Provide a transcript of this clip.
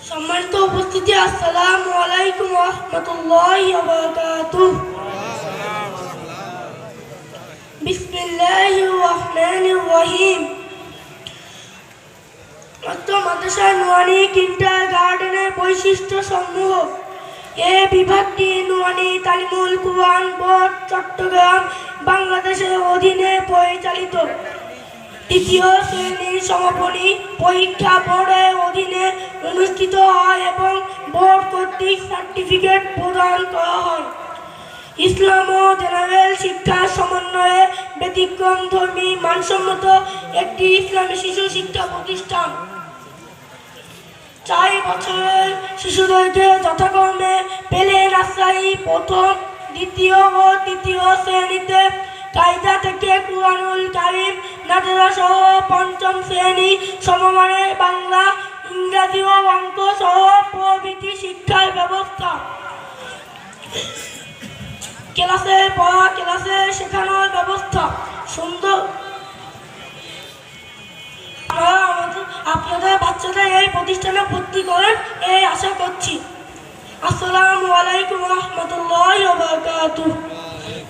সম্মানিত উপস্থিতি, আসসালামু আলাইকুম ওয়া রাহমাতুল্লাহি ওয়া বারাকাতুহু। বিসমিল্লাহির রহমানির রহিম। মাদ্রাসা নুরানি কিন্ডারগার্টেনের বৈশিষ্ট্য সমূহ। এ বিভাগটি নুরানি তালিমুল কুরআন বোর্ড চট্টগ্রাম বাংলাদেশের অধীনে পরিচালিত। তৃতীয় শ্রেণীর সমাপনী পরীক্ষা বোর্ডের অধীনে অনুষ্ঠিত হয় এবং বোর্ড কর্তৃক সার্টিফিকেট প্রদান করা হয়। ইসলাম ও জেনারেল শিক্ষার সমন্বয়ে ব্যতিক্রমধর্মী মানসম্মত একটি ইসলামী শিশু শিক্ষা প্রতিষ্ঠান। 4 বছরের শিশুদেরকে যথাক্রমে প্লে নার্সারি প্রথম, দ্বিতীয় ও তৃতীয় শ্রেণীতে কায়দা থেকে কুরআনুল কারীম নাজেরা সহ পঞ্চম শ্রেণী সমমানের বাংলা, ইংরেজি ও অঙ্ক সহ প্রভৃতি শিক্ষার ব্যবস্থা। ক্লাসের পড়া, ক্লাসে শেখানোর ব্যবস্থা সুন্দর। আপনাদের বাচ্চাদের এই প্রতিষ্ঠানে ভর্তি করেন এই আশা করছি। আসসালামু আলাইকুম ওয়া রাহমাতুল্লাহি ওয়া বারাকাতুহু।